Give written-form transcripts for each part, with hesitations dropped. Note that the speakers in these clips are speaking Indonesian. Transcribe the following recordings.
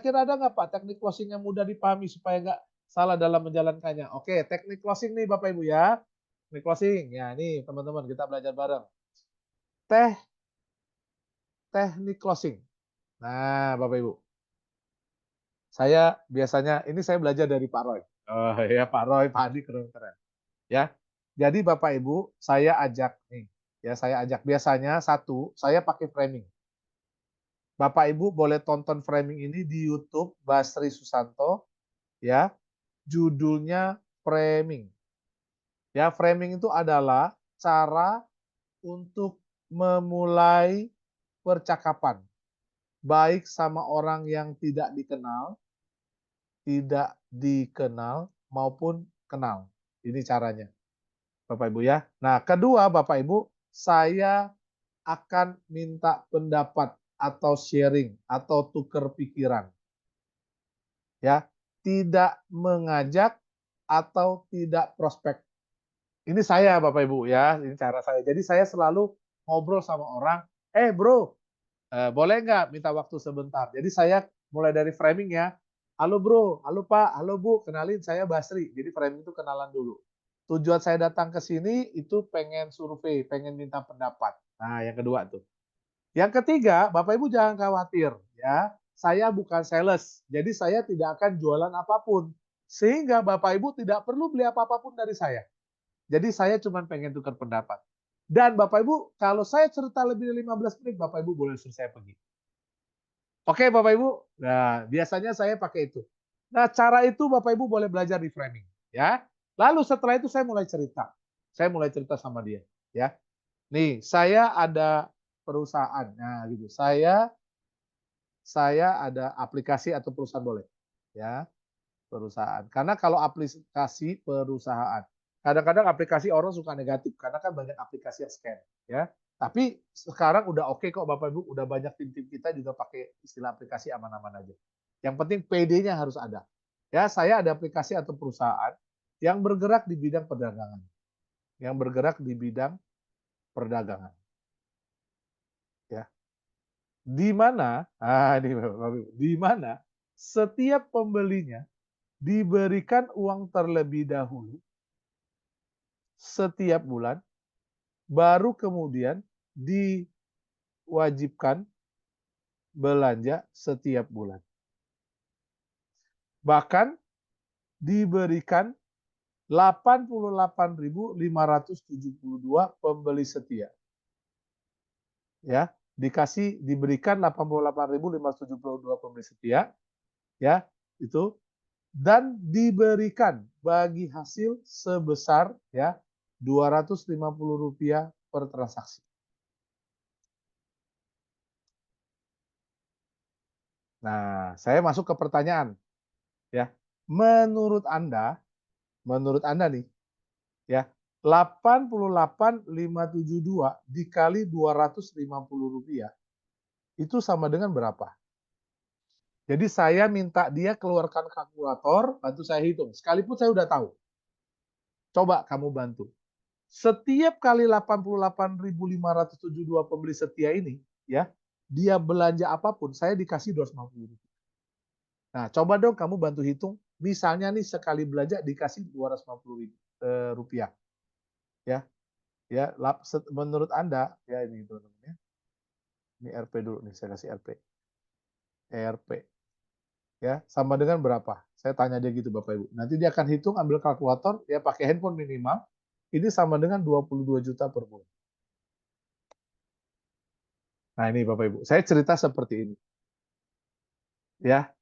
kira-kira ada nggak Pak teknik closing yang mudah dipahami supaya nggak salah dalam menjalankannya? Oke, teknik closing nih Bapak Ibu ya. Teknik closing. Ya, nih teman-teman kita belajar bareng. Teknik closing. Nah, Bapak Ibu. Saya biasanya ini saya belajar dari Pak Roy. Oh ya Pak Roy, Pak Adi keren-keren. Ya. Jadi Bapak Ibu, saya ajak nih. Ya, saya ajak biasanya satu, saya pakai framing. Bapak Ibu boleh tonton framing ini di YouTube Basri Susanto ya. Judulnya framing. Ya, framing itu adalah cara untuk memulai percakapan baik sama orang yang tidak dikenal maupun kenal. Ini caranya, Bapak Ibu ya. Nah, kedua Bapak Ibu, saya akan minta pendapat atau sharing atau tukar pikiran. Ya, tidak mengajak atau tidak prospek. Ini saya Bapak Ibu ya, ini cara saya. Jadi saya selalu ngobrol sama orang, bro, boleh nggak minta waktu sebentar? Jadi saya mulai dari framing ya. Halo bro, halo Pak, halo Bu, kenalin saya Basri. Jadi framing itu kenalan dulu. Tujuan saya datang ke sini itu pengen survei, pengen minta pendapat. Nah, yang kedua tuh. Yang ketiga, Bapak Ibu jangan khawatir ya. Saya bukan sales, jadi saya tidak akan jualan apapun. Sehingga Bapak Ibu tidak perlu beli apa-apapun dari saya. Jadi saya cuma pengen tukar pendapat. Dan Bapak Ibu, kalau saya cerita lebih dari 15 menit, Bapak Ibu boleh suruh saya pergi. Oke Bapak Ibu? Nah, biasanya saya pakai itu. Nah, cara itu Bapak Ibu boleh belajar di framing. Ya. Lalu setelah itu saya mulai cerita. Saya mulai cerita sama dia. Ya. Nih, saya ada perusahaan. Nah, gitu. Saya ada aplikasi atau perusahaan boleh. Ya, perusahaan. Karena kalau aplikasi perusahaan, kadang-kadang aplikasi orang suka negatif karena kan banyak aplikasi yang scam, ya. Tapi sekarang udah oke kok Bapak Ibu, udah banyak tim-tim kita juga pakai istilah aplikasi aman-aman aja. Yang penting PD-nya harus ada. Ya, saya ada aplikasi atau perusahaan yang bergerak di bidang perdagangan. Yang bergerak di bidang perdagangan, ya. Di mana, di mana setiap pembelinya diberikan uang terlebih dahulu setiap bulan, baru kemudian diwajibkan belanja setiap bulan. Bahkan diberikan 88.572 pembeli setia. Ya, diberikan 88.572 pembeli setia, ya, itu, dan diberikan bagi hasil sebesar ya Rp250 per transaksi. Nah, saya masuk ke pertanyaan ya. Menurut Anda nih ya, 88.572 dikali Rp250 itu sama dengan berapa? Jadi saya minta dia keluarkan kalkulator, bantu saya hitung. Sekalipun saya udah tahu. Coba kamu bantu. Setiap kali 88.572 pembeli setia ini, ya, dia belanja apapun, saya dikasih Rp250. Nah, coba dong kamu bantu hitung. Misalnya nih sekali belanja dikasih Rp250. Ya, ya. Menurut Anda, ya ini teman-teman ya. Ini RP dulu nih, saya kasih RP. RP. Ya, sama dengan berapa? Saya tanya dia gitu Bapak Ibu. Nanti dia akan hitung, ambil kalkulator, ya pakai handphone minimal. Ini sama dengan 22 juta per bulan. Nah ini Bapak Ibu, saya cerita seperti ini. Ya,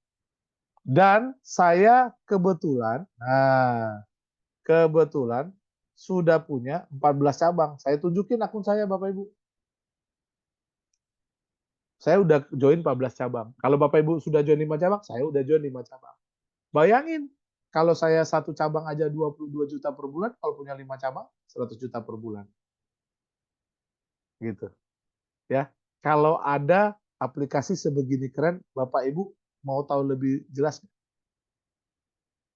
dan saya kebetulan sudah punya 14 cabang. Saya tunjukin akun saya Bapak Ibu. Saya udah join 14 cabang. Kalau Bapak Ibu sudah join 5 cabang, saya udah join 5 cabang. Bayangin, kalau saya satu cabang aja 22 juta per bulan, kalau punya 5 cabang, 100 juta per bulan. Gitu. Ya. Kalau ada aplikasi sebegini keren, Bapak Ibu mau tahu lebih jelas?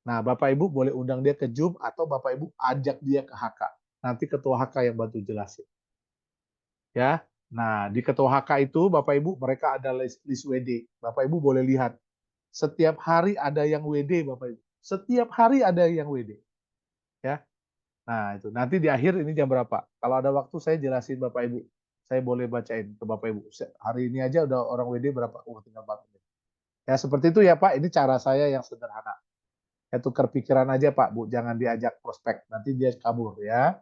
Nah, Bapak Ibu boleh undang dia ke Zoom atau Bapak Ibu ajak dia ke HK. Nanti ketua HK yang bantu jelasin. Ya. Nah, di ketua HK itu Bapak Ibu mereka ada list WD. Bapak Ibu boleh lihat. Setiap hari ada yang WD, Bapak Ibu. Setiap hari ada yang WD. Ya. Nah, itu. Nanti di akhir ini jam berapa? Kalau ada waktu saya jelasin Bapak Ibu. Saya boleh bacain ke Bapak Ibu. Hari ini aja udah orang WD berapa? Oh, tinggal 4 menit. Ya, seperti itu ya, Pak. Ini cara saya yang sederhana. Ya, tukar pikiran aja, Pak, Bu. Jangan diajak prospek. Nanti dia kabur, ya.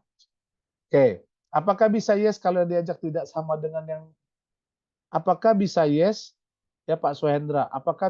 Oke. Apakah bisa yes kalau yang diajak tidak sama dengan yang... Apakah bisa yes? Ya, Pak Suhendra. Apakah